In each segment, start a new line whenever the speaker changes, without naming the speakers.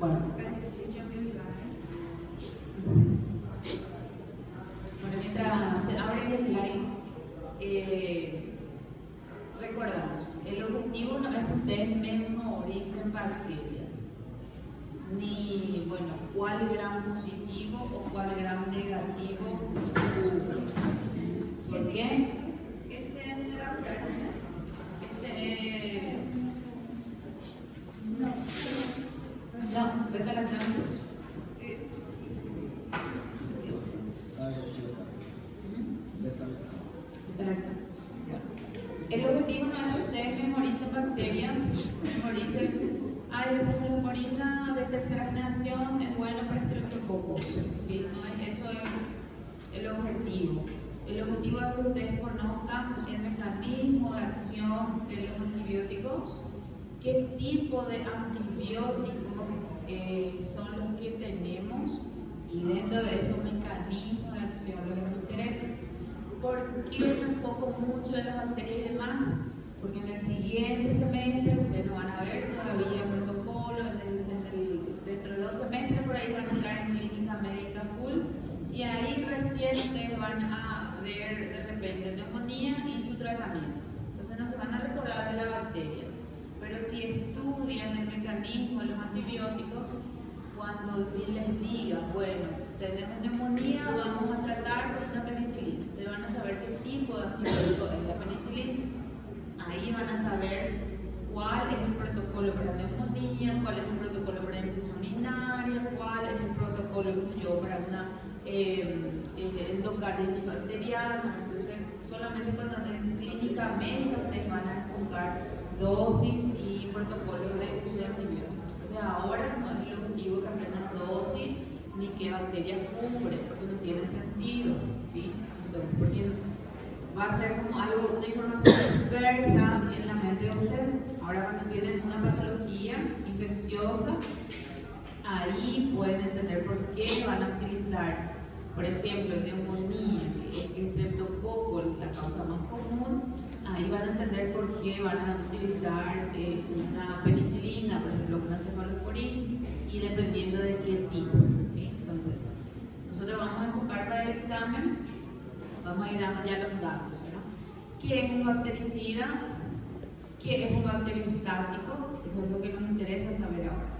Bueno, mientras se abre el slide, recordamos, el objetivo no es que ustedes memoricen bacterias, ni, bueno, cuál gram positivo o cuál gram negativo cubre. ¿Por qué?
Ese es de la fracción.
No, beta-lactámicos.
Es
El objetivo no es que ustedes memoricen bacterias, memoricen, esa cefalorina de tercera generación es bueno para estreptococos. ¿Sí? No es eso el objetivo. El objetivo es que ustedes conozcan el mecanismo de acción de los antibióticos, qué tipo de antibióticos son los que tenemos y dentro de esos mecanismos de acción lo que nos interesa. ¿Por qué me enfoco mucho en las bacterias y demás? Porque en el siguiente semestre ustedes no van a ver todavía protocolo, dentro de 2 semestres por ahí van a entrar en clínica médica full y ahí recién ustedes van a ver de repente neumonía y su tratamiento. Entonces no se van a recordar de la bacteria, pero si estudian el mecanismo de los antibióticos, cuando les diga, bueno, tenemos neumonía, vamos a tratar con una penicilina. Ustedes van a saber qué tipo de antibiótico es la penicilina. Ahí van a saber cuál es el protocolo para neumonía, cuál es el protocolo para infección urinaria, cuál es el protocolo, qué sé yo, para una endocarditis bacteriana. Entonces, solamente cuando en clínica médica ustedes van a enfocar dosis y protocolo de uso de antibióticos. Entonces, ahora no es el objetivo que aprendan dosis ni qué bacteria cubre, porque no tiene sentido, ¿sí? Entonces, porque va a ser como algo, una información dispersa en la mente de ustedes. Ahora, cuando tienen una patología infecciosa, ahí pueden entender por qué van a utilizar, por ejemplo, neumonía, que es estreptococo, la causa más común. Ahí van a entender por qué van a utilizar una penicilina, por ejemplo, una cefalosporin, y dependiendo de qué tipo, ¿sí? Entonces, nosotros vamos a enfocar para el examen, vamos a ir dando ya los datos, ¿verdad? ¿Qué es un bactericida? ¿Qué es un bacteriostático? Eso es lo que nos interesa saber ahora.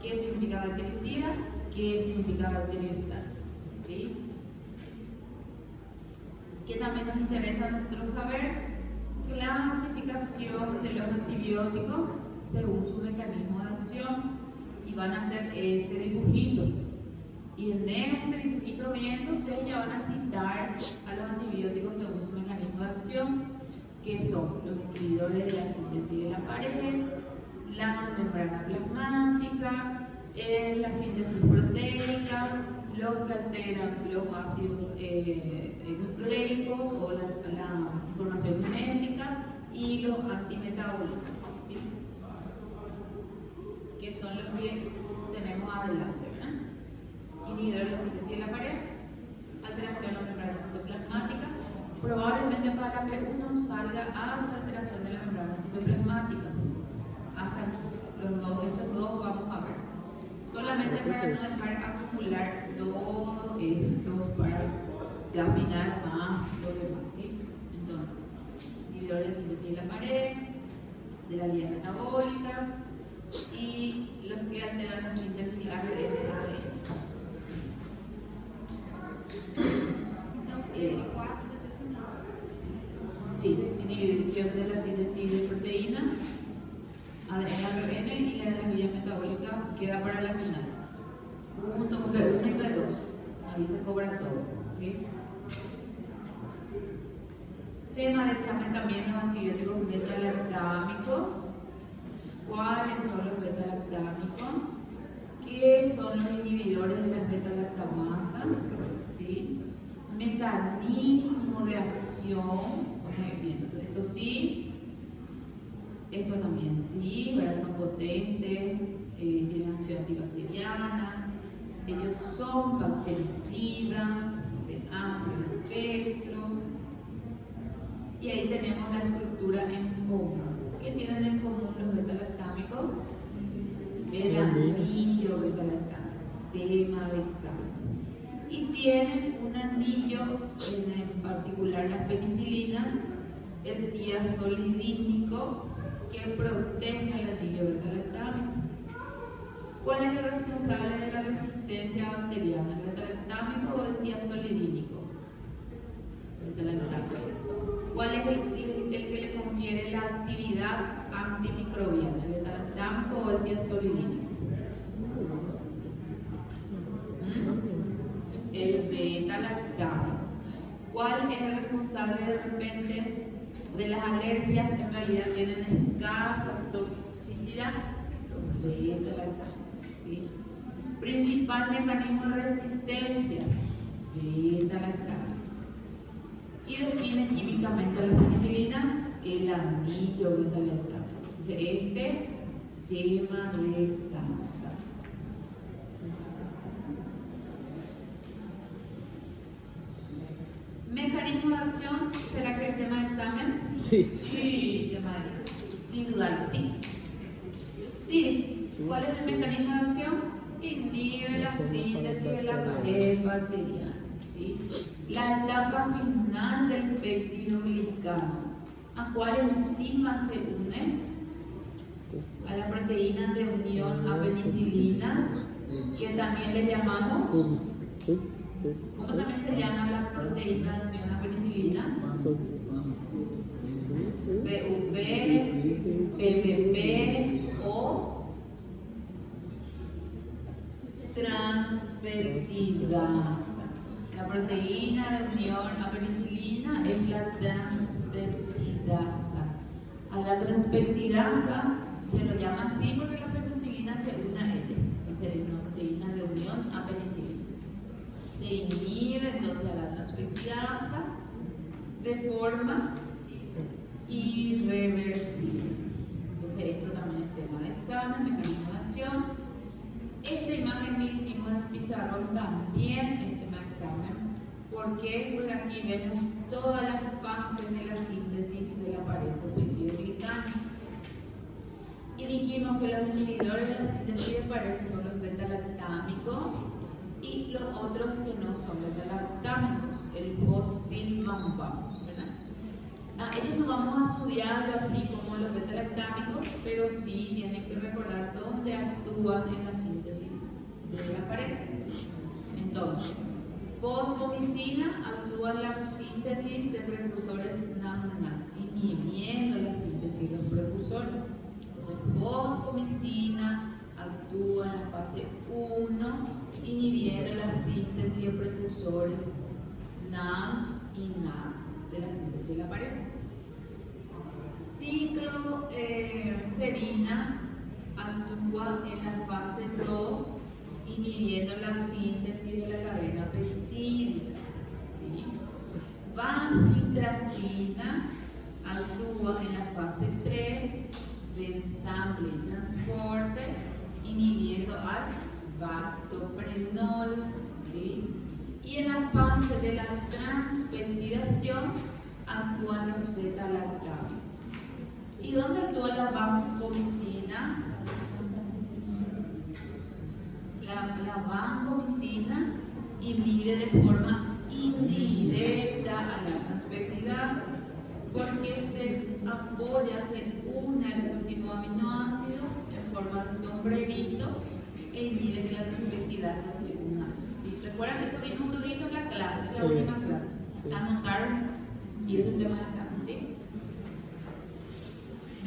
¿Qué significa bactericida? ¿Qué significa bacteriostático? ¿Sí? ¿Qué también nos interesa a nosotros saber? Clasificación de los antibióticos según su mecanismo de acción, y van a hacer este dibujito, y en este dibujito viendo ustedes ya van a citar a los antibióticos según su mecanismo de acción, que son los inhibidores de la síntesis de la pared, la membrana plasmática, la síntesis proteica, los que alteran los ácidos nucleicos o la información genética, y los antimetabólicos, ¿sí? Que son los que tenemos adelante, ¿verdad? Inhibidores de la síntesis de la pared, alteración de la membrana citoplasmática. Probablemente para la P1 salga hasta alteración de la membrana citoplasmática. Hasta estos dos vamos a ver. Solamente para no dejar acumular todos estos para afinar más los demás, ¿sí? Entonces, inhibidores de la síntesis de la pared, de las vías metabólicas y los que alteran la síntesis ARN-ADN. Sí, sin inhibición de la síntesis de proteínas, ADN y la de las vías metabólicas queda para la final, junto con P1 y P2. Ahí se cobra todo, ¿sí? Tema de examen también, los antibióticos beta-lactámicos. ¿Cuáles son los beta-lactámicos? ¿Qué son los inhibidores de las beta-lactamasas? ¿Sí? Mecanismo de acción. Bien, esto sí, esto también sí, ¿verdad? Son potentes, tienen acción antibacteriana, ellos son bactericidas de amplio espectro, y ahí tenemos la estructura en común. ¿Qué tienen en común los beta-lactámicos? el anillo beta-lactano, tema de examen. Y tienen un anillo, en particular las penicilinas, el tiazolidínico, que protege al anillo beta-lactámico. ¿Cuál es el responsable de la resistencia bacteriana? ¿El beta-lactámico o el tiazolidínico? ¿Cuál es el que le confiere la actividad antimicrobiana? ¿El beta-lactámico o el tiazolidínico? El beta-lactámico. ¿Cuál es el responsable de repente de las alergias que en realidad tienen escasa toxicidad? Los beta-lactámicos, ¿sí? Principal mecanismo de resistencia, beta-lactámicos. Y define químicamente la penicilina, el anillo beta-lactámico. Entonces, este tema de examen. ¿Mecanismo de acción? ¿Será que es tema de examen?
Sí.
Sí, tema de examen. Sin dudarlo, sí. Sí. ¿Cuál es el mecanismo de acción? Inhibe la síntesis de la pared bacteriana. ¿Sí? La etapa final del peptidoglicano. ¿A cuál enzima se une? A la proteína de unión a penicilina, que también le llamamos. ¿Cómo también se llama la proteína de unión a penicilina? PUP, PPP o transpeptidasa. La proteína de unión a penicilina es la transpeptidasa. A la transpeptidasa se lo llama así porque la penicilina se une a ella. Entonces es una proteína de unión a penicilina. Se inhibe entonces a la transpeptidasa de forma irreversible. Entonces esto también es tema de examen, mecanismo de acción. Esta imagen que hicimos en el pizarrón también es tema de examen. ¿Por qué? Porque aquí vemos todas las fases de la síntesis de la pared por peptidoglicano. Y dijimos que los inhibidores de la síntesis de pared son los beta-lactámicos y los otros que no son beta-lactámicos, el fosfilbambam, ¿verdad? Ellos no vamos a estudiarlo así como los beta-lactámicos, pero sí tienen que recordar dónde actúan en la síntesis de la pared. Entonces, fosfomicina actúa en la síntesis de precursores NAMNA, inhibiendo la síntesis de los precursores. Entonces, fosfomicina actúa en la fase 1, inhibiendo la síntesis de precursores NAM y NAC de la síntesis de la pared. Cicloserina actúa en la fase 2, inhibiendo la síntesis de la cadena peptídica. ¿Sí? Vancitracina actúa en la fase 3 de ensamble y transporte, inhibiendo al bactoprenol. ¿Sí? Y en la fase de la transpeptidación actúan los beta-lactámicos. ¿Y dónde actúa la vancomicina? La vancomicina inhibe de forma indirecta a la transpeptidasa porque se apoya, se une al último aminoácido en forma de sombrerito e inhibe que la transpeptidasa se una. ¿Sí? ¿Recuerdan? Eso vimos todito en la clase, la última clase. Anotaron y es un tema de examen, ¿sí?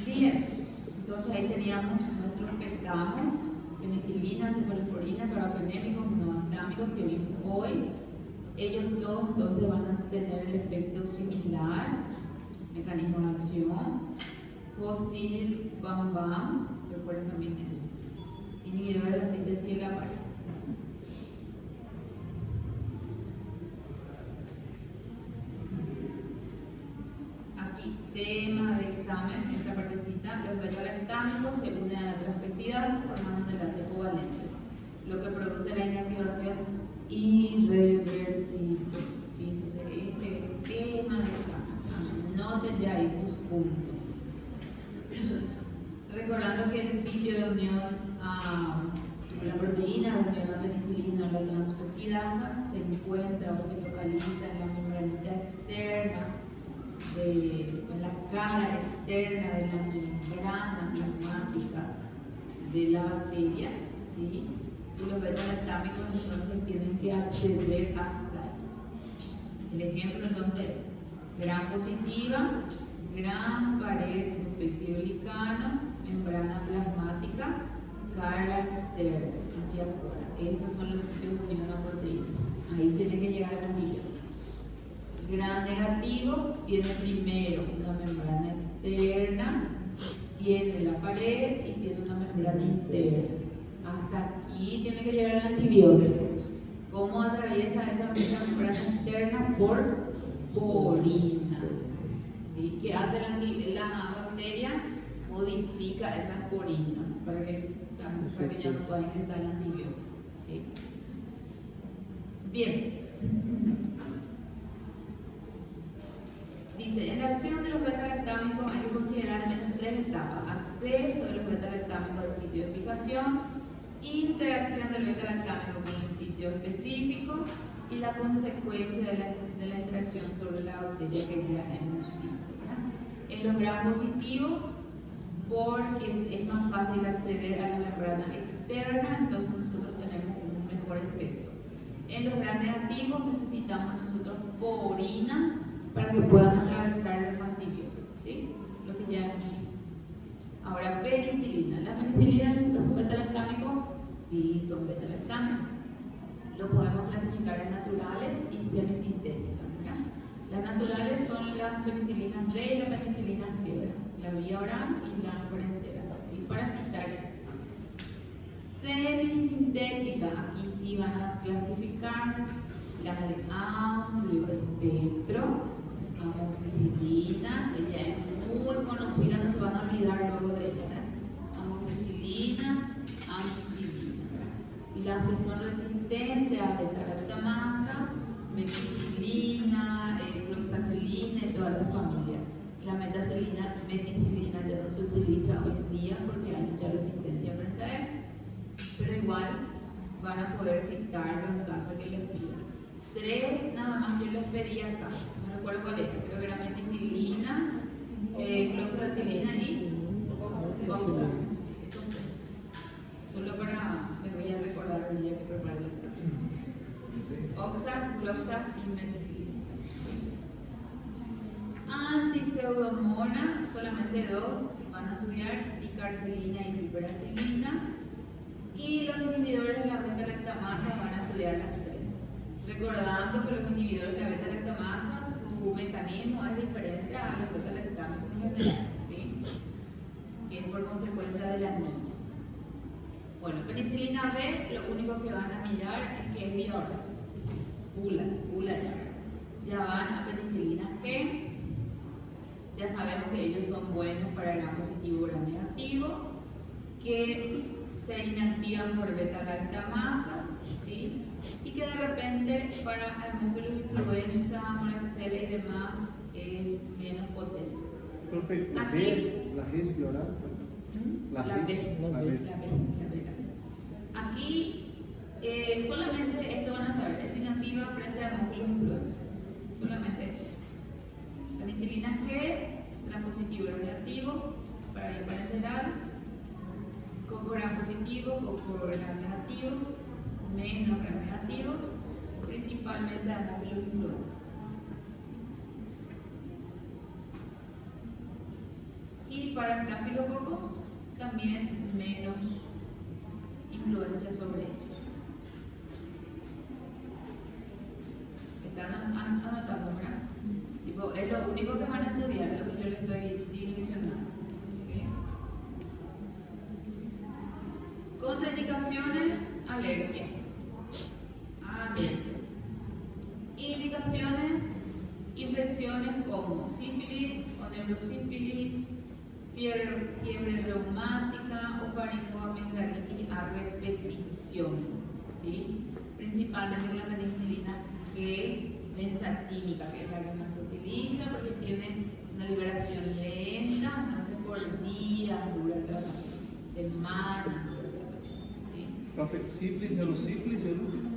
Bien, entonces ahí teníamos nuestros pescados, penicilina, cefalosporina, carbapenémicos, monobantámicos que vimos hoy. Ellos dos entonces van a tener el efecto similar, mecanismo de acción, fosfilbambam, recuerden también eso, inhibidor de la síntesis de la pared. Aquí, tema de examen, esta partecita, los beta-lactámicos se unen a la transpeptidasa formando un enlace covalente, lo que produce la inactivación irreversible. ¿Sí? Entonces, este tema de examen, anoten ya ahí sus puntos. Recordando que el sitio de unión a la proteína de la penicilina, la transpeptidasa, se encuentra o se localiza en la membranita externa, en la cara externa de la membrana plasmática de la bacteria, ¿sí? Y los beta-lactámicos entonces tienen que acceder hasta ahí. El ejemplo entonces es gran positiva, gran pared de peptidoglicanos, membrana plasmática, cara externa, hacia afuera. Estos son los sitios unidos a la proteína. Ahí tiene que llegar el antibiótico. Gran negativo tiene primero una membrana externa, tiene la pared y tiene una membrana interna. Hasta aquí tiene que llegar el antibiótico. ¿Cómo atraviesa esa membrana externa? Por porinas. ¿Sí? ¿Qué hace la bacteria? Modifica esas porinas para que ya no pueda ingresar el antibiótico. ¿Sí? Bien. Dice, en la acción de los beta-lactámicos hay que considerar al menos 3 etapas: acceso de los beta-lactámicos al sitio de fijación, interacción del beta-lactámico con el sitio específico y la consecuencia de la interacción sobre la bacteria que ya hemos visto, ¿verdad? En los gram positivos, porque es más fácil acceder a la membrana externa, entonces nosotros tenemos un mejor efecto. En los gram negativos necesitamos nosotros porinas para que puedan atravesar los antibióticos, ¿sí? Lo que ya hemos visto. Ahora, penicilina. ¿Las penicilinas son beta-lactámicos? Sí, son beta-lactámicos. Lo podemos clasificar en naturales y semisintéticas, ¿verdad? Las naturales son las penicilinas B y las penicilinas G, ¿verdad? La vía oral y la parenteral, ¿sí? Parasitarias. Semisintética, aquí sí van a clasificar las de amplio espectro, amoxicilina, ella es muy conocida, no se van a olvidar luego de ella, ¿verdad? Amoxicilina, ampicilina, ¿verdad? Y las que son resistentes a beta-lactamasa, meticilina, cloxacilina y toda esa familia. La meticilina ya no se utiliza hoy en día porque hay mucha resistencia frente a él, pero igual van a poder citarlo en caso de que les pidan. 3 nada más yo les pedí acá, no recuerdo cuál era, creo que era meticilina, cloxacilina y oxa. Solo para, les voy a recordar el día que preparé el examen. Oxa, cloxa y meticilina. Antipseudomonas, solamente 2 van a estudiar, picarcelina y piperacilina. Y los inhibidores de la beta-lactamasa van a estudiar las 3. Recordando que los inhibidores de la beta-lactamasa, su mecanismo es diferente a los beta-lactámicos en general, ¿sí? Que es por consecuencia de la anemia. Bueno, penicilina B, lo único que van a mirar es que es vía oral. Pula ya van a penicilina G. Ya sabemos que ellos son buenos para gram positivo o gram negativo, que se inactivan por beta-lactamasas, ¿sí? Y que de repente para Haemophilus influenza, moraxella y demás es menos potente.
Profe, la G es floral. La B.
Aquí solamente esto van a saber, es inactiva frente a Haemophilus influenza. Solamente penicilina G, gram positivo o negativo, para ir parenteral. Coco gram positivo, coco gram negativos, menos gram negativos, principalmente Haemophilus influenza. Y para estafilococos también menos influencia sobre ellos. Están anotando, ¿verdad? Tipo, es lo único que van a estudiar, lo que yo les estoy direccionando. ¿Sí? Contraindicaciones, alergia. Indicaciones, infecciones como sífilis o neurosífilis, fiebre reumática o faringoamigdalitis a repetición, ¿sí? Principalmente con la penicilina G benzatínica, que es la que más se utiliza porque tiene una liberación lenta, entonces por días dura el tratamiento, semanas dura el tratamiento.
Profe, sífilis, neurosífilis y el último.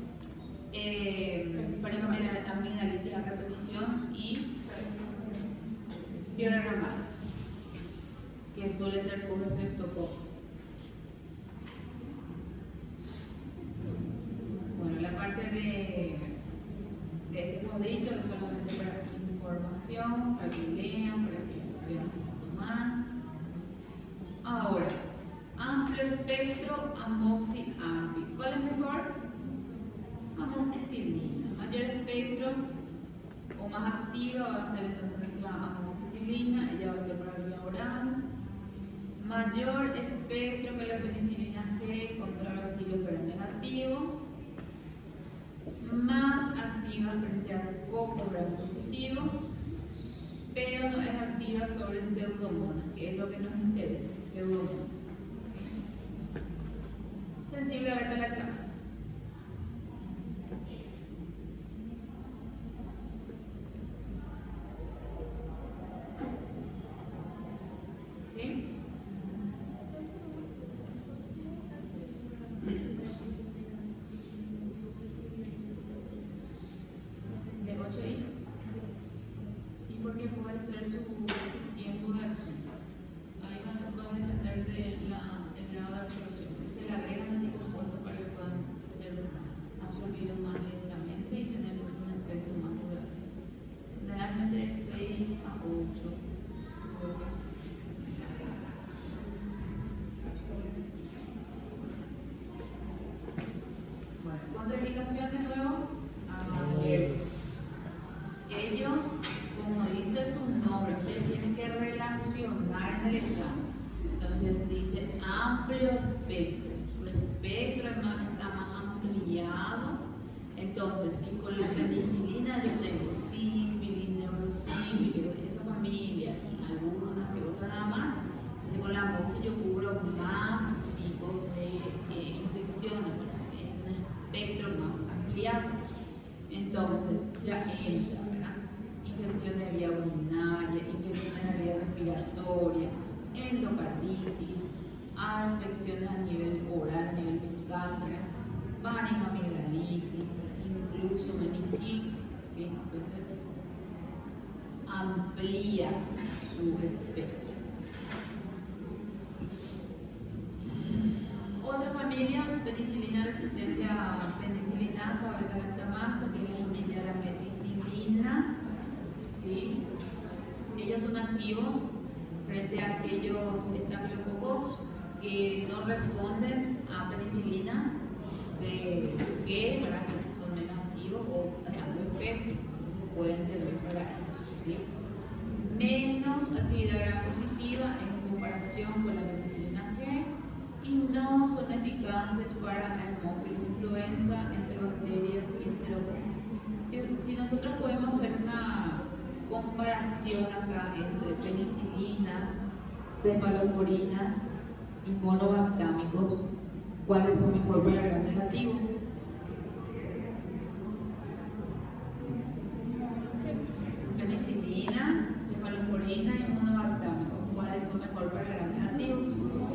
Amigdalitis a repetición y fiebre reumática, que suele ser por estreptococcus. Bueno, la parte de este cuadrito es solamente para información, para que lean, para que vean un poco más. Ahora, amplio espectro, amoxicilina. ¿Cuál es mejor? Amoxicilina. Mayor espectro o más activa va a ser entonces la amoxicilina, ella va a ser para vía oral. Mayor espectro que la penicilina G contra bacilos gram negativos. Más activa frente a cocos gram positivos, pero no es activa sobre pseudomonas, que es lo que nos interesa, pseudomonas. Sensible a beta-lactamasa. ¿Sí? De 8 hijos. ¿Y por qué puede ser su tiempo de acción? Ahí va a depender del grado de absorción. Se le agregan así compuestos para que puedan ser absorbidos más lentamente y tener un efecto más duradero. Generalmente de 6 a 8. Bueno, contraindicación de nuevo, alertas. Ellos, como dice su nombre, ustedes tienen que relacionar en el examen. Entonces dice amplio espectro. Su espectro está más ampliado. Entonces, si con la penicilina yo tengo sífilis, neurosífilis, esa familia y alguna que otra nada más, entonces con la amoxi yo cubro más tipos de infecciones, ¿verdad? Es un espectro más ampliado. Entonces, ya entra, ¿verdad? Infección de vía urinaria, infección de la vía respiratoria, endocarditis, infecciones a nivel oral, a nivel bucal, ¿verdad? Parinamigdalitis, incluso meningitis, ¿sí? Entonces, amplía su espectro. Otra familia, penicilina resistente a penicilinasa o beta-lactamasa, que es la familia de la meticilina, ¿sí? Ellos son activos frente a aquellos estafilococos que no responden a penicilinas que, ¿verdad?, que son menos activos o de amplio espectro, entonces pueden servir para ellos, ¿sí? Menos actividad gram positiva en comparación con la penicilina G y no son eficaces para Haemophilus influenza entre bacterias y enterococcus. Si nosotros podemos hacer una comparación acá entre penicilinas, cefalosporinas y monobactámicos, ¿cuáles son mejor para el gram negativo? Penicilina, cefalosporina y monobactámicos, ¿cuáles son mejor para el gram negativo?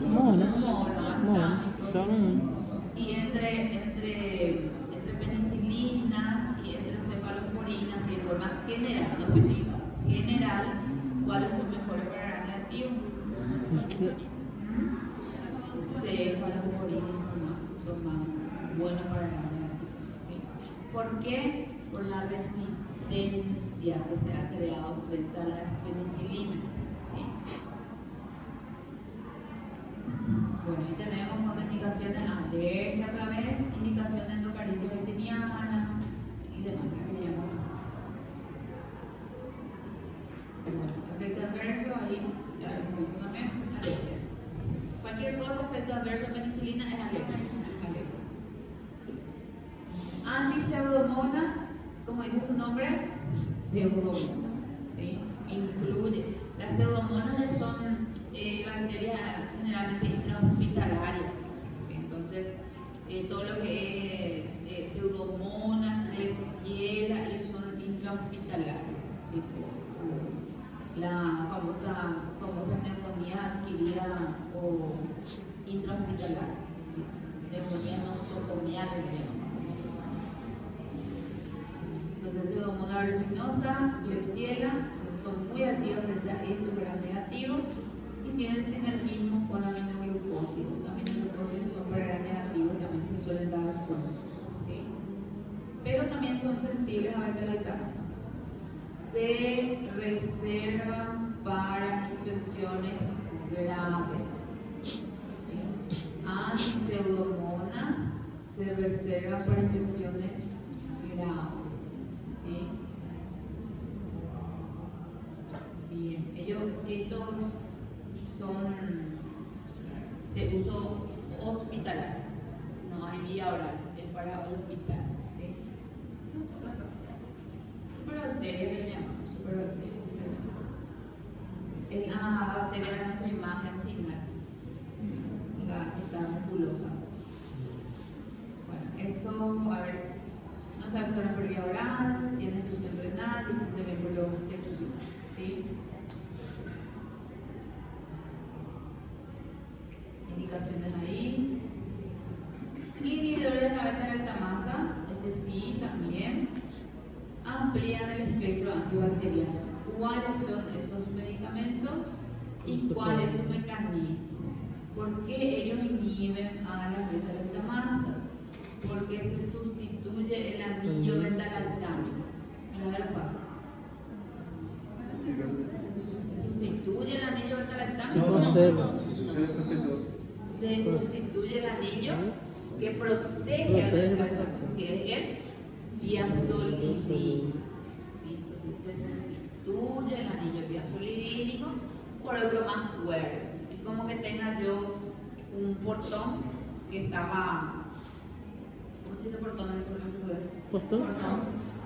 Monobactámicos. Y entre penicilinas y entre cefalosporinas, y de forma general, no específica, general, ¿cuáles son mejores para el gram negativo? Cefalosporinas son más buenos para el gram negativo, ¿sí? ¿Por qué? Por la resistencia que se ha creado frente a las penicilinas, ¿sí? Bueno, ahí tenemos contraindicaciones, alergia otra vez, indicación de endocardititis bacteriana y demás, que llamamos. Bueno, efecto adverso, ahí ya hemos visto también, alergias. Cualquier cosa, efecto adverso de penicilina es alergia. Antipseudomonas, como dice su nombre, pseudomonas, ¿sí? Incluye, las pseudomonas son bacterias generalmente intrahospitalarias, ¿sí? Entonces todo lo que es pseudomonas, Klebsiella, ellos son intrahospitalarios, ¿sí? Por la famosa neumonía adquiridas o intrahospitalarias, ¿sí? Neumonía no bacteriana, le llamamos. Entonces, Pseudomonas aeruginosa, Klebsiella, son muy activas frente a estos gram negativos y tienen sinergismo con aminoglucósidos. Aminoglucósidos son para gram negativos, también se suelen dar juntos, ¿sí? Pero también son sensibles a beta-lactamasas. Se reservan para infecciones graves. ¿Sí? Antipseudomonas se reservan para infecciones graves. ¿Sí? Bien, estos son de uso hospitalario, no hay vía oral, es para el hospital. ¿Sí? Superbacterias le llamamos, superbacterias. Es la bacteria de nuestra imagen final, la que está musculosa. Bueno, esto, a ver, no se absorbe por vía oral, tiene exclusión renal, difunde bien por los tejidos. ¿Sí? Indicaciones ahí. Inhibidores de la beta-lactamasas, sí también amplían el espectro antibacteriano. ¿Cuáles son esos medicamentos y cuál es su mecanismo? ¿Por qué ellos inhiben a las beta-lactamasas? Porque se sustituye el anillo beta-lactámico. ¿Verdad o falso? ¿Se sustituye el anillo beta-lactámico?
No.
Se sustituye el anillo que protege al beta-lactámico, que es el diazolidínico. ¿Sí? Entonces se sustituye el anillo diazolidínico por otro más fuerte. Es como que tenga yo un portón que estaba, ¿cómo se dice portón en portugués?
¿Portón?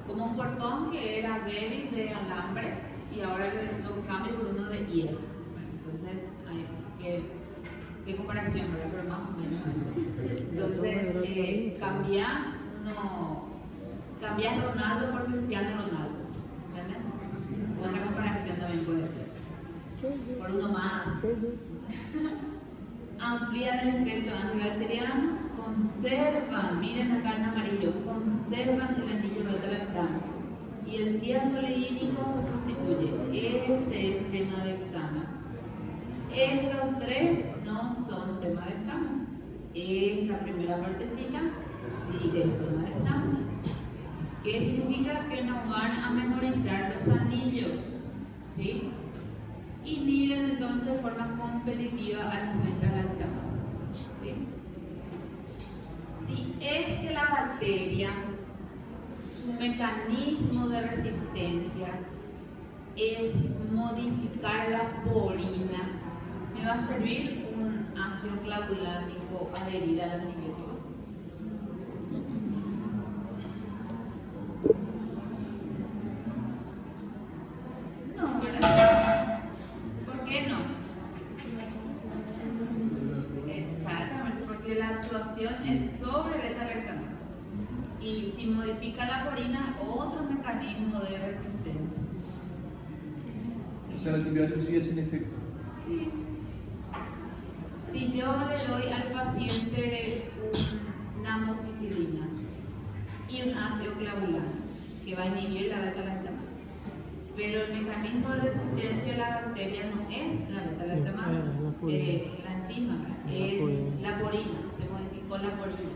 Como un portón que era débil de alambre y ahora lo cambio por uno de hierro. Entonces, qué comparación, ¿verdad? Pero más o menos eso. Entonces, cambias Ronaldo por Cristiano Ronaldo. ¿Entiendes? Otra comparación también puede ser. Por uno más. Amplían el espectro antibacteriano, conservan, miren acá en amarillo, conservan el anillo beta-lactámico y el diazolidínico se sustituye. Este es tema de examen. Estos tres no son tema de examen. Esta primera partecita sí es tema de examen. ¿Qué significa? Que nos van a memorizar los anillos, ¿sí? Inhiben entonces de forma competitiva a las beta-lactamasas, ¿sí? Si es que la bacteria, su mecanismo de resistencia es modificar la porina, me va a servir un ácido clavulánico adherido al antibiótico. No, ¿verdad? ¿Por qué no? Exactamente, porque la actuación es sobre beta-lactamasas. Y si modifica la porina, otro mecanismo de resistencia.
O sea, el antibiótico sigue sin efecto.
Sí. Si yo le doy al paciente una amoxicilina y un ácido clavulano que va a inhibir la beta-lactamasa, pero el mecanismo de resistencia de la bacteria no es la beta-lactamasa, la enzima, es la porina, se modificó la porina.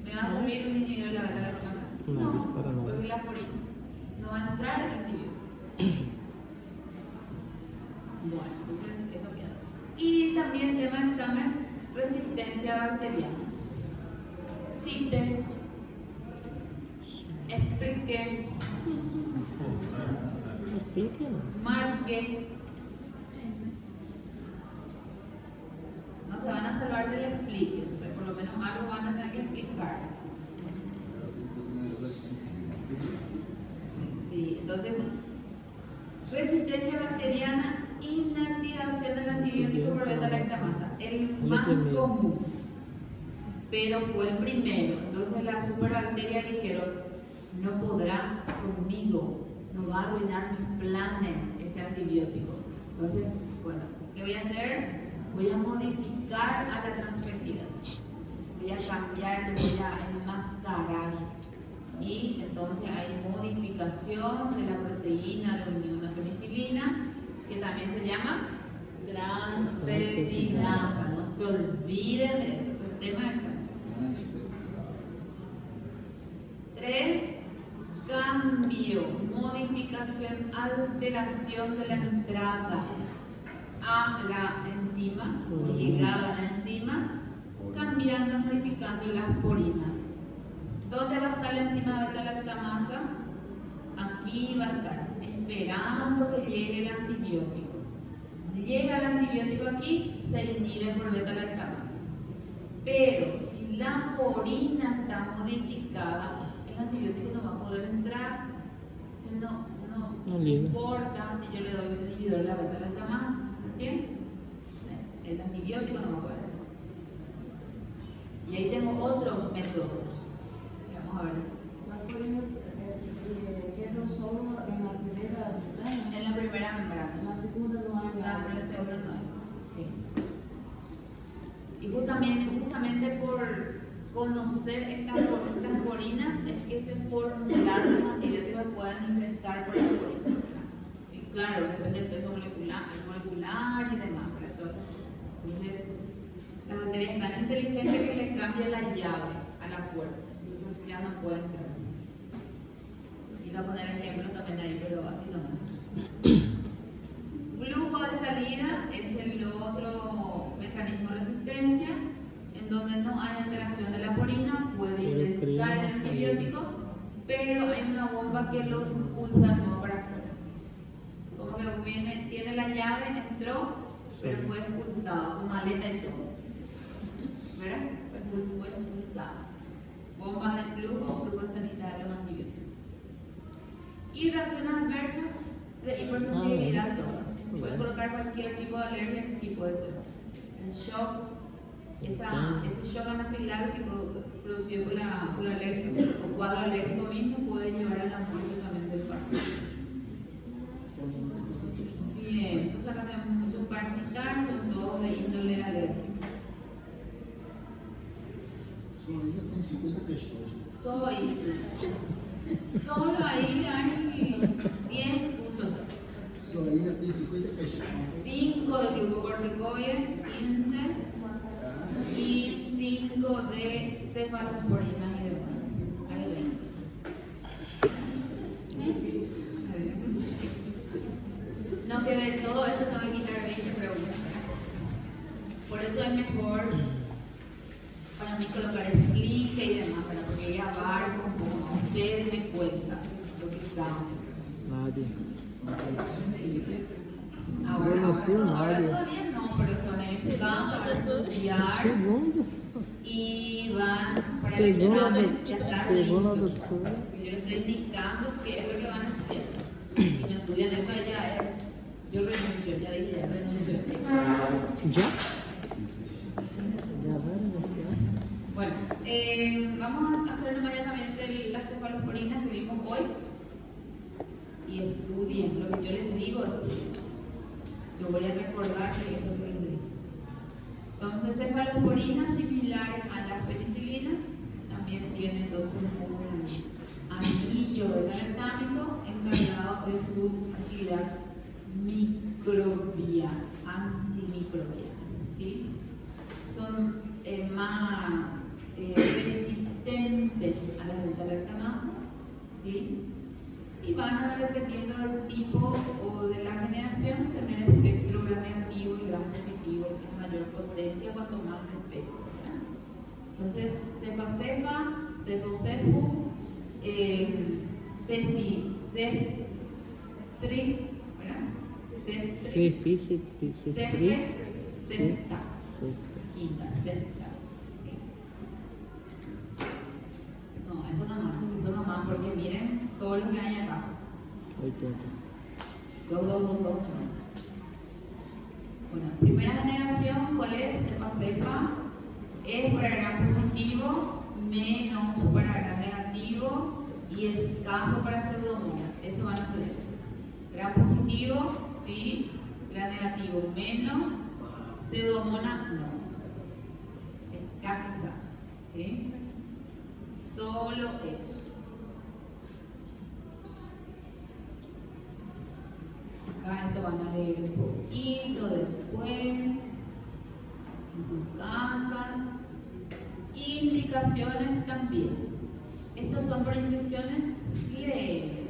¿Me va a servir un inhibidor de la beta-lactamasa? No, porque la porina no va a entrar el antibiótico. Bueno, entonces eso queda. Y también tema de examen, resistencia bacteriana. Cite, explique, marque. No se van a salvar del explique, entonces por lo menos algo van a tener que explicar. Sí, entonces, resistencia bacteriana, inactivación del antibiótico por beta-lactamasa, el más común, pero fue el primero. Entonces las superbacterias dijeron, no podrá conmigo, no va a arruinar mis planes este antibiótico. Entonces, bueno, ¿qué voy a hacer? Voy a modificar a la transfectidasa. Voy voy a cambiar, le voy a enmascarar. Y entonces hay modificación de la proteína de unión a penicilina, que también se llama transfertinasa. No se olviden de eso, eso es tema de examen. 3. Cambio, modificación, alteración de la entrada a la enzima o llegada a la enzima, cambiando, modificando las porinas. ¿Dónde va a estar la enzima beta-lactamasa? Aquí va a estar, esperando que llegue el antibiótico. Llega el antibiótico aquí, se inhibe por beta-lactamasa. Pero si la porina está modificada, el antibiótico no va a poder entrar. Entonces no importa si yo le doy un inhibidor de la beta-lactamasa, ¿entiendes? El antibiótico no va a poder entrar. Y ahí tengo otros métodos. Vamos a ver.
Las porinas quedan solo en la primera membrana.
En la primera membrana.
En la segunda no hay
La
nada.
segunda no hay. Sí. Y justamente por conocer estas porinas es que se formulan los antibióticos que puedan ingresar por las porinas. Y claro, depende del peso molecular y demás, para todas esas cosas. Entonces, la bacteria es tan inteligente que le cambia la llave a la puerta. Entonces ya no puede entrar. Iba a poner ejemplos también ahí, pero así nomás. Flujo de salida es el otro mecanismo de resistencia, en donde no hay alteración de la porina, puede ingresar el antibiótico, pero hay una bomba que lo impulsa de nuevo para afuera. Como que tiene la llave, entró, pero fue expulsado, con maleta y todo. ¿Verdad? Fue expulsado. Bombas de flujo sanitario, los antibióticos. Y reacciones adversas de hipersensibilidad todas. Pueden colocar cualquier tipo de alergia que sí puede ser. El shock, ese shock anafiláctico producido por la alergia o cuadro alérgico mismo puede llevar a la muerte también del paciente. Bien, entonces acá tenemos muchos parasitarios, son todos de índole alérgica. Solo isso. Solo ahí hay 10 puntos.
Só aí já tem 50 questões.
5 de glucocorticoides, 15 y 5 de cefalosporinas y demás. Hay 20. No, que de todo esto tengo que quitar 20 preguntas. Por eso es mejor para mí colocar explique y demás, porque ya abarco como ustedes me cuentan lo que saben.
Nadie.
Ahora
sí, nadie.
todavía no, pero se van a ir a su casa, van a estudiar
Segundo.
y van para el
Segundo,
examen, ya están
segundo
listos.
doctora.
Yo les estoy indicando qué es lo que van a estudiar. Si no estudian eso ya es, yo renuncio, ya dije, ya renuncio.
¿Ya? Ya renunció.
Bueno, vamos a hacer inmediatamente las cefalosporinas que vimos hoy y estudien lo que yo les digo. Yo voy a recordar que es lo que les digo. Entonces, cefalosporinas similares a las penicilinas también tienen entonces un anillo beta-lactámico encargado de su actividad microbiana, antimicrobiana. ¿Sí? Son más resistentes a las beta-lactamasas, ¿sí? Y van a, dependiendo del tipo o de la generación, tener espectro gram negativo y gram positivo, que es mayor potencia cuanto más espectro. Entonces, cefa-cefa, cefo-cefu, cefi-ceftric, ¿verdad?
Cefi,
Cefta, quinta, cefta. No, eso nomás, porque miren todo lo que hay acá.
80.
Dos. Bueno, primera generación, ¿cuál es? Cefa-cefa. Es para gram positivo, menos para gram negativo y escaso para pseudomonas. Eso van a estudiar. Gram positivo, sí. Gram negativo, menos. Pseudomonas, no. Escasa. ¿sí? Solo eso. Acá esto van a leer un poquito después, en sus casas. Indicaciones también. Estos son por infecciones leves.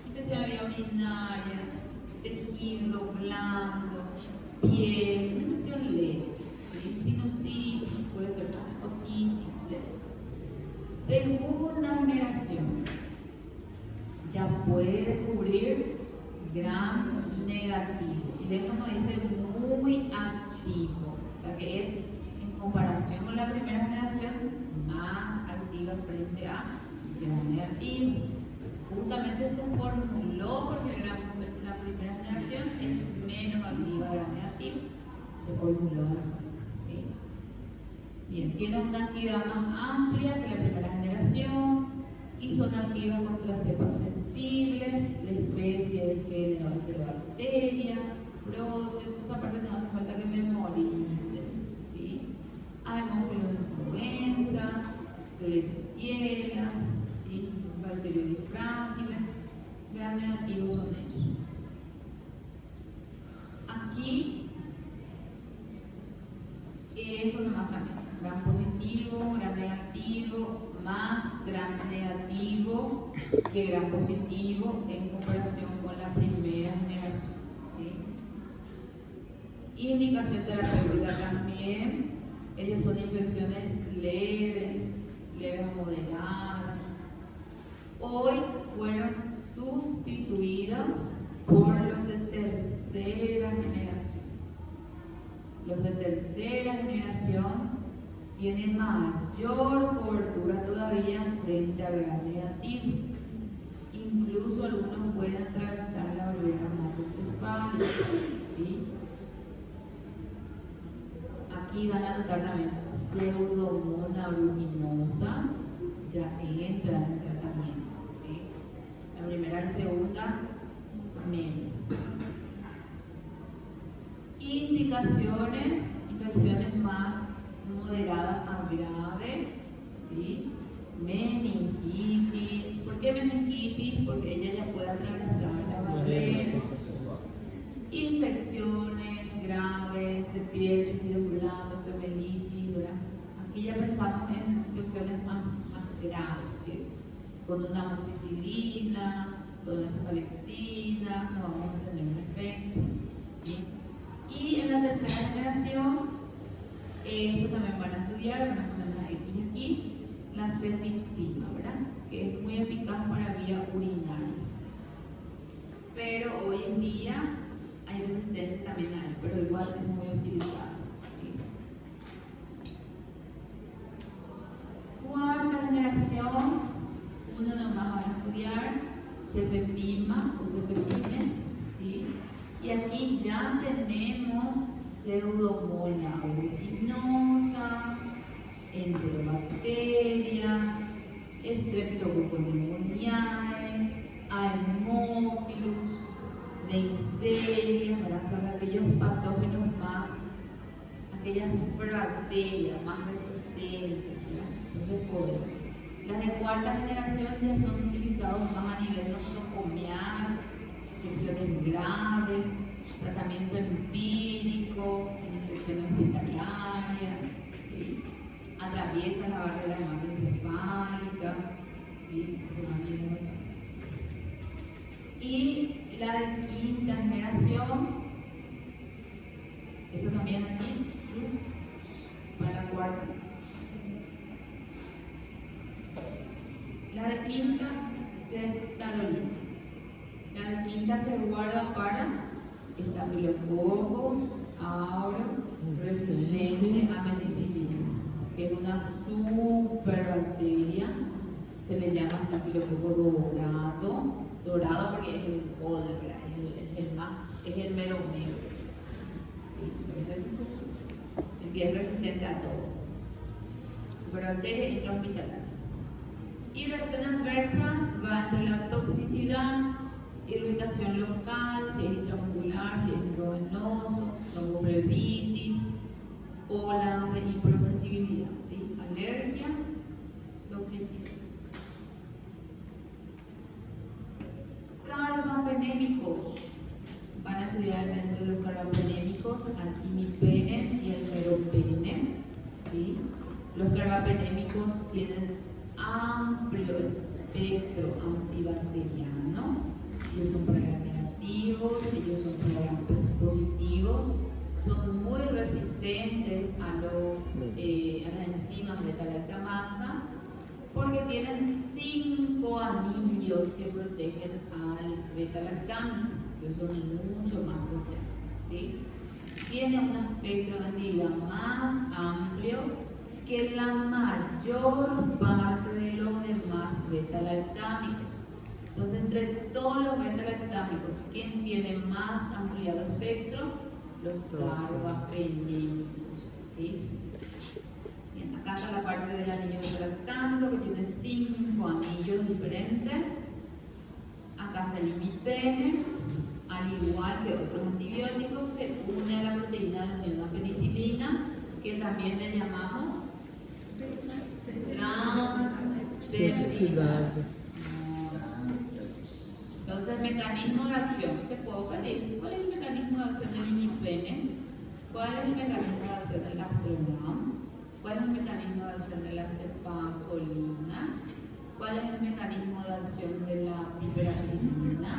Infección de vía urinaria, tejido blando, piel, una infección leve. ¿Sí? Sinusitis, puede ser otitis leve. Segunda generación. Ya puede cubrir gram negativo. Y de como dice, muy activo. O sea que es, en comparación con la primera generación, más activa frente a gram negativo. Justamente se formuló porque la primera generación es menos activa a gram negativo. Se formuló entonces. ¿Sí? Bien, tiene una actividad más amplia que la primera generación y son activas contra cepas sensibles de especies de género enterobacterias, proteus. Esa parte no hace falta que memoricen, ¿sí? Haemophilus influenza, Klebsiella, ¿sí? Bacteriodifrágiles, gram negativos son ellos. Aquí, eso nomás también. Gram positivo, gram negativo, más gram negativo que gram positivo en comparación con la primera generación. ¿Sí? Indicación terapéutica también. Ellos son infecciones leves a moderadas. Hoy fueron sustituidos por los de tercera generación. Los de tercera generación tienen mayor cobertura todavía frente al gram negativo. Incluso algunos pueden atravesar la barrera hematoencefálica. ¿Sí? Aquí van a notar también Pseudomonas aeruginosa, ya entra en tratamiento. ¿Sí? La primera y segunda, menos. Indicaciones, infecciones más moderadas a graves, ¿sí? Meningitis. ¿Por qué meningitis? Porque ella ya puede atravesar la barrera. Infecciones graves de piel, tejidos blandos, gemelitis, ¿verdad? Aquí ya pensamos en infecciones más graves, ¿sí? Con una amoxicilina, con una cefalexina, no vamos a tener un efecto. ¿Sí? Y en la tercera generación, esto también van a estudiar, van a poner las X aquí, la cefixima, ¿verdad? Que es muy eficaz para vía urinaria. Pero hoy en día hay resistencia también a él, pero igual es muy utilizado. ¿Sí? Cuarta generación, uno nomás van a estudiar cefepima o cefepime, ¿sí? Y aquí ya tenemos Pseudomonas aeruginosa, enterobacterias, Streptococcus pneumoniae, Haemophilus, Neisseria, para saber aquellos patógenos más, aquellas superbacterias más resistentes, ¿verdad? Entonces podemos. Las de cuarta generación ya son utilizados más a nivel nosocomial, infecciones graves, tratamiento empírico, en infecciones hospitalarias, ¿sí? Atraviesa la barrera hematoencefálica, ¿sí? Y la de quinta generación, eso también aquí, ¿sí? Para la cuarta. La de quinta, ceftalolina. La de quinta se guarda para estafilococos aureus resistente a meticilina, que es una superbacteria, se le llama estafilococo dorado porque es el poder, es el mero negro. Entonces, el que es resistente a todo. Superbacteria intrahospitalaria. Y reacciones adversas va entre la toxicidad, irritación local, si es intramuscular, si es intravenoso, tromboflebitis, olas de hipersensibilidad, ¿sí? Alergia, toxicidad. Carbapenémicos. Van a estudiar dentro de los carbapenémicos al imipene y el meropene, ¿sí? Los carbapenémicos tienen amplio espectro antibacteriano. Ellos son para negativos, ellos son para positivos, son muy resistentes a las enzimas beta-lactamasas porque tienen 5 anillos que protegen al beta-lactano, que son mucho más potentes, ¿sí? Tiene un espectro de actividad más amplio que la mayor parte de los demás beta-lactámicos. Entonces, entre todos los beta-lactámicos, ¿quién tiene más ampliado espectro? Los carbapenémicos, ¿sí? Bien, acá está la parte del anillo beta-lactámico que tiene 5 anillos diferentes. Acá está el imipene, al igual que otros antibióticos, se une a la proteína de unión a penicilina, que también le llamamos transferrinase. Entonces, mecanismo de acción, te puedo pedir, ¿cuál es el mecanismo de acción del imipene? ¿Cuál es el mecanismo de acción del Astrolam? ¿Cuál es el mecanismo de acción de la cefazolina? ¿Cuál es el mecanismo de acción de la piperacilina?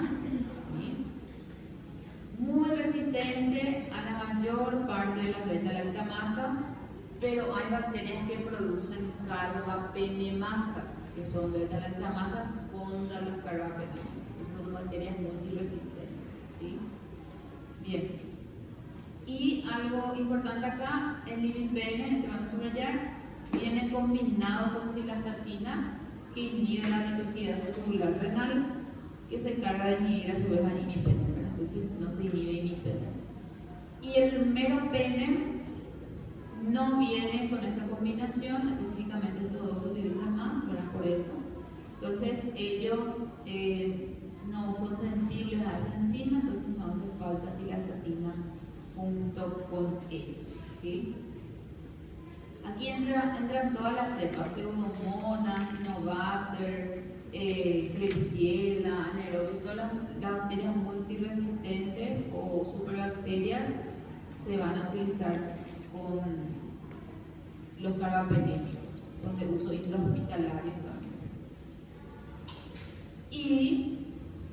¿Sí? Muy resistente a la mayor parte de las beta-lactamasas, pero hay bacterias que producen carbapenemasas, que son beta-lactamasas contra los carbapenémicos. Son bacterias multiresistentes, ¿sí? Bien. Y algo importante acá, el imipene, este vamos a subrayar, viene combinado con cilastatina, que inhibe la retosidad tubular renal, que se encarga de inhibir a su vez al imipene, ¿verdad? Entonces no se inhibe imipene. Y el meropene no viene con esta combinación, específicamente estos dos se utilizan más, ¿verdad? Por eso. Entonces ellos no son sensibles a esa enzima, entonces no hace falta cilastatina junto con ellos, ¿sí? Aquí entran todas las cepas, Pseudomonas, Cinobacter, Klebsiella, Anaerobic, todas las bacterias multiresistentes o superbacterias se van a utilizar con los carbapenémicos, son de uso intrahospitalario también. Y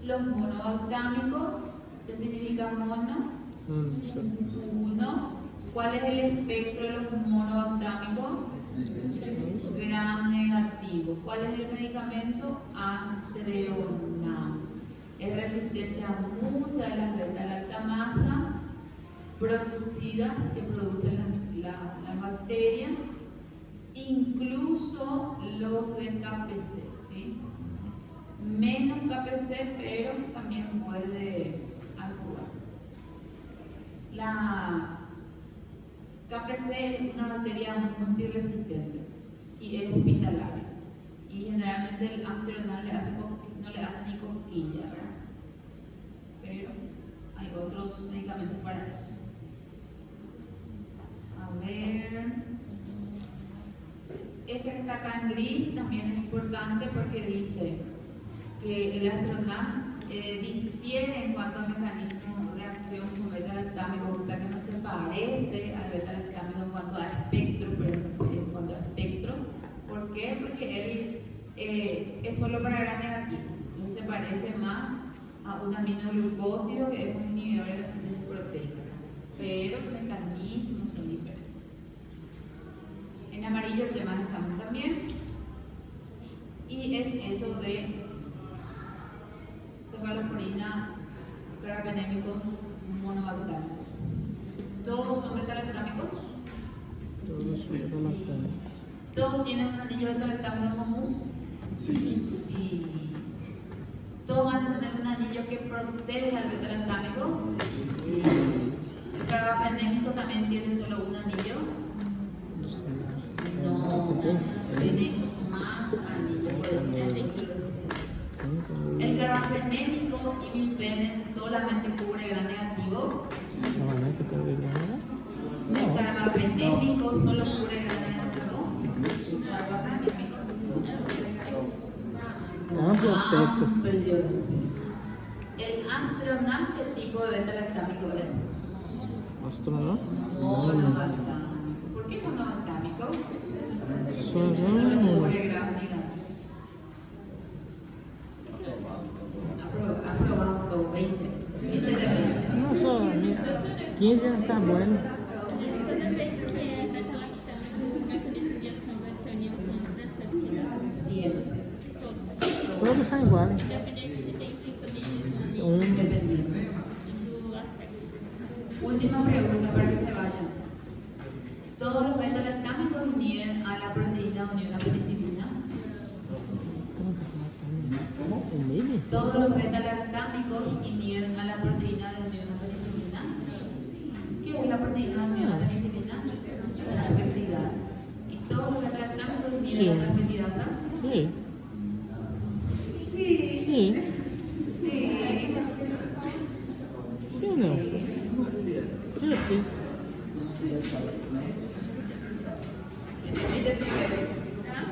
los monobactámicos, ¿qué significa mono? Uno. ¿Cuál es el espectro de los monobactámicos? Gram negativo. ¿Cuál es el medicamento? Astreonam. Es resistente a muchas de las beta-lactamasas producidas que producen las bacterias, incluso los de KPC, ¿sí? Menos KPC, pero también puede actuar. La KPC es una bacteria multiresistente y es hospitalaria. Y generalmente el Astreonam no le hace ni cosquilla, ¿verdad? Pero hay otros medicamentos para eso. A ver. Este que está acá en gris también es importante porque dice que el Astreonam difiere en cuanto a mecanismo de acción con beta-lactámico, o sea que no se parece al beta-lactámico en cuanto a espectro, pero en cuanto a espectro. ¿Por qué? Porque él es solo para gram negativo, entonces se parece más a un aminoglucósido que es un inhibidor de la síntesis proteica, pero los mecanismos son diferentes. En amarillo el tema de examen también, y es eso de cefalosporina, carbapenémicos, monobactámicos. ¿Todos son beta-lactámicos?
Todos son beta-lactámicos.
¿Todos tienen un anillo beta-lactámico común? Sí. ¿Todos van a tener un anillo que protege al beta-lactámico? Sí. ¿El carbapenémico también tiene solo un anillo? No, tiene más anillos, por eso se dice. El carbapenémico imipene solamente cubre gram negativo.
¿Solamente cubre gram negativo?
El carbapenémico
amplio espectro.
Amplio espectro. El astronauta, ¿qué tipo de beta-lactámico es?
Astronauta.
Monogaltámico. ¿Por qué monogaltámico?
Solo.
Pobre gran unidad. Aprobado con 20. 20 de 20.
No, solo 15 já tá bueno.
Toda vez que é beta-lactâmico, o mecanismo de ação vai ser união transpeptídeo.
Siempre.
Todos são iguais.
Independente se tem sintonia
Independiente.
do aspecto.
Última pregunta para que se vayan. ¿Todos los beta-lactámicos unen a la proteína unión a penicilina?
O milho?
¿Todos los beta-lactámicos unen a la proteína de unión a penicilina? ¿Qué es la proteína de unión a penicilina? Las peptidasas. ¿Y todos los beta-lactámicos unen
Sí.
a las peptidasas?
Sí.
Sí.
Sí.
Sí.
Sí ou não? Sim, sim.
Sí.